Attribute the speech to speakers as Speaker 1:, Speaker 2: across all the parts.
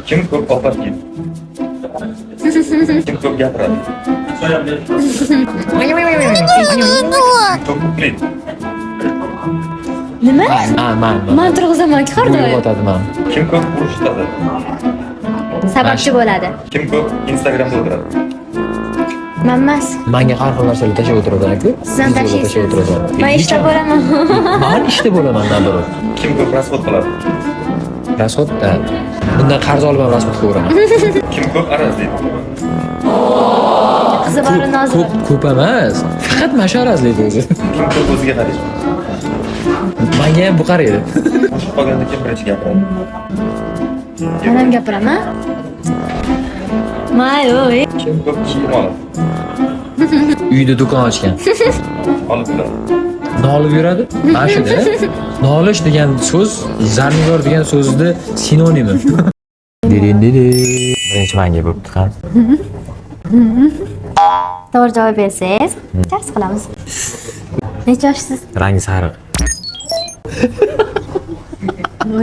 Speaker 1: Kim ko'p ovqat yeydi? Kim ko'p gapiradi? Ko'p uxlaydi.
Speaker 2: Nima?
Speaker 3: Man.
Speaker 2: Men turg'izaman har doim.
Speaker 3: Uyg'otadi man.
Speaker 1: Kim ko'p urushadi?
Speaker 2: Sababchi bo'ladi.
Speaker 1: Kim ko'p Instagramda o'tiradi?
Speaker 2: Men emas.
Speaker 3: Menga har xil narsalarni tashlab o'tiradi-ku.
Speaker 2: Sizdan tashlaysiz. Men ishda bo'laman.
Speaker 3: Men ishda bo'laman, nazorat.
Speaker 1: Kim ko'p rasvot qiladi?
Speaker 3: Rasxod, bundan qarz olib ham rasxod qilaveraman.
Speaker 1: Kim ko'p arazlaydi?
Speaker 2: Qizi bor nozir.
Speaker 3: Ko'p emas. Faqat mana shu arazlaydi o'zi.
Speaker 1: Kim ko'p o'ziga qaraydi?
Speaker 3: Menga ham bu qaraydi.
Speaker 1: Qo'shib qolganda kim birinchi gapiradi?
Speaker 2: Men ham gapiraman. Mayoy.
Speaker 1: Kim ko'p kiyim oladi?
Speaker 3: Uyda do'kon ochgan.
Speaker 1: Olib yuradi.
Speaker 3: Nolib yuradi. Mana shuda. Nolish degan so'z zarnigor degan so'zni sinonimi. Dedi. Birinchi menga bo'pti ham.
Speaker 2: To'g'ri javob bersangiz, dars qilamiz. Necha yoshsiz?
Speaker 3: Rangi sariq.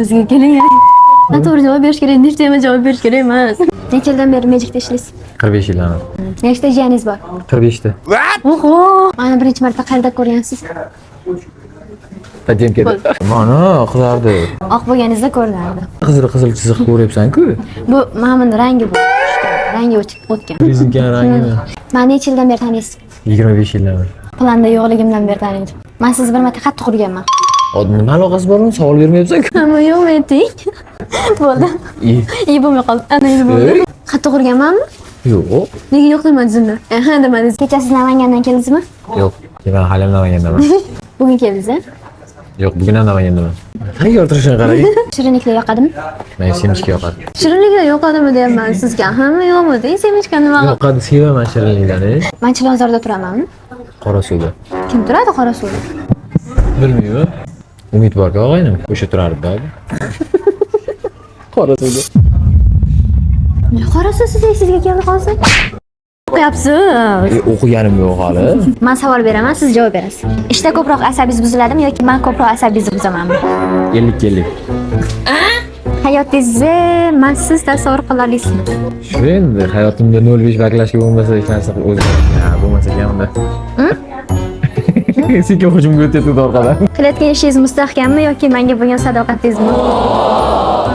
Speaker 2: O'ziga keling. Men to'g'ri javob berish kerak, nechtama javob berish kerak emas. Necha yildan beri Magic'da ishlaysiz?
Speaker 3: 45 yildan.
Speaker 2: Nechta jiyaningiz bor?
Speaker 3: 45 ta.
Speaker 2: Oho! Meni birinchi marta qayerda ko'rgansiz?
Speaker 3: Tajemkada. Mana qizardi.
Speaker 2: Oq bo'lganingizda ko'rinardi.
Speaker 3: Qizil chiziq ko'ryapsan-ku.
Speaker 2: Bu mamın rangi bu. Rangi o'tgan.
Speaker 3: Rezinkani rangimi?
Speaker 2: Men necha yildan beri taniysiz?
Speaker 3: 25 yildan beri.
Speaker 2: Planda yo'qligimdan beri taniydim. Men sizni bir marta qattiq urganman.
Speaker 3: Nima aloqasi bor uni savol bermayapsan-ku.
Speaker 2: Hamma yo'q, men tik. Bo'ldi. İyi bo'lmay qoldi. Ana endi bo'ldi. Qattiq urganmanmi?
Speaker 3: Yo'q.
Speaker 2: Nega yo'q demadingizmi? Ha demadingiz. Kecha siz Namangandan keldingizmi?
Speaker 3: Yo'q. Men hali ham Namangandaman.
Speaker 2: Bugun keldingiz, a?
Speaker 3: Yo'q, bugun ham Namangandaman. Tayyor turishini qarang.
Speaker 2: Shirinliklar yoqadimi?
Speaker 3: Men semichka yoqadi.
Speaker 2: Shirinliklar yoqadimi deyapman sizga. Hamma yo'qmi? Deng semichka nima?
Speaker 3: Yoqadi, sevaman shirinliklarni.
Speaker 2: Men Chilonzorda turamanmi?
Speaker 3: Qorasuvda.
Speaker 2: Kim turadi Qorasuvda?
Speaker 3: Bilmayman. Umid borku og'aynim. O'sha turardi. Qorasuvda.
Speaker 2: Qorasuv sizga keldi hozir. O'qiyapsiz.
Speaker 3: O'qiganim yo'q hali.
Speaker 2: Men savol beraman, siz javob berasiz. Ishda ko'proq asabingiz buziladimi yoki men ko'proq asabingizni buzamanmi?
Speaker 3: 50-50.
Speaker 2: Hayotingizni men siz tasavvur qila olasizmi?
Speaker 3: Shu endi hayotimda 05 baklashga bo'lmasa hech narsa o'zi. Ha, bo'lmasa kamda. Senga hujumga o'tyapti orqadan.
Speaker 2: Qilayotgan ishingiz mustahkammi yoki menga bo'lgan sadoqatingizmi?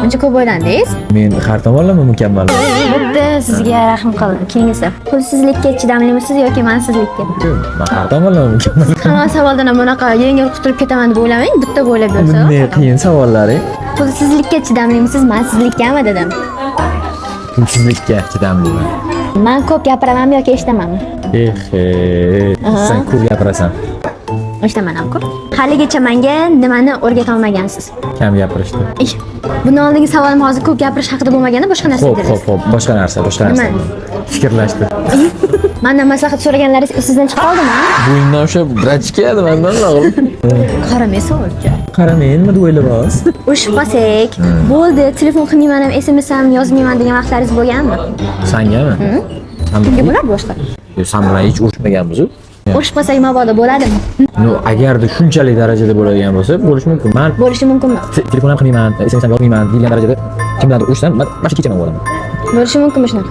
Speaker 2: Buncha ko'p o'ylandingiz?
Speaker 3: Men har tomonlama mukammalman.
Speaker 2: Bitta sizga rahim qildim. Keyingisi. Pulsizlikka chidamlimisiz yoki mansizlikka?
Speaker 3: Men har tomonlama mukammalman.
Speaker 2: Hamma savoldan ham bunaqa yengil qutulib ketaman deb o'ylamang. Bitta o'ylab yursa.
Speaker 3: Bunday qiyin savollaring.
Speaker 2: Pulsizlikka chidamlimisiz mansizlikkami dedim.
Speaker 3: Pulsizlikka chidamliman.
Speaker 2: Men ko'p gapiramanmi yoki eshitamanmi?
Speaker 3: Sen ko'p gapirasan.
Speaker 2: Eshitaman ham ko'p. Haligacha menga nimani o'rgata olmagansiz?
Speaker 3: Kam gapirishdi.
Speaker 2: Bundan oldingi savolim hozir ko'p gapirish haqida bo'lmaganda boshqa narsa dedingiz.
Speaker 3: Xo'p, boshqa narsa. Fikrlashdi.
Speaker 2: Mendan maslahat so'raganlaringiz esingizdan chiqib qoldimi?
Speaker 3: Bo'yindan o'sha brachkadi mendan o'g'lim.
Speaker 2: Qaramay savolga.
Speaker 3: Qaramayinmi deb o'ylabsiz?
Speaker 2: Urushib qolsak, bo'ldi, telefon qilmayman ham, SMS ham yozmayman degan vaqtlaringiz bo'lganmi?
Speaker 3: Sangami?
Speaker 2: Kimga bo'ladi boshqa?
Speaker 3: Sen bilan hech urushmaganmiz-ku.
Speaker 2: Urushib qolsak mabodo bo'ladimi?
Speaker 3: Agarda shunchalik darajada bo'ladigan bo'lsa, bo'lishi mumkin. Men
Speaker 2: Bo'lishi mumkinmi?
Speaker 3: telefon ham qilmayman, SMS ham yozmayman degan darajada kim bilan urushsam, men kechaman bo'laman.
Speaker 2: Bo'lishi mumkinmi shunaqa?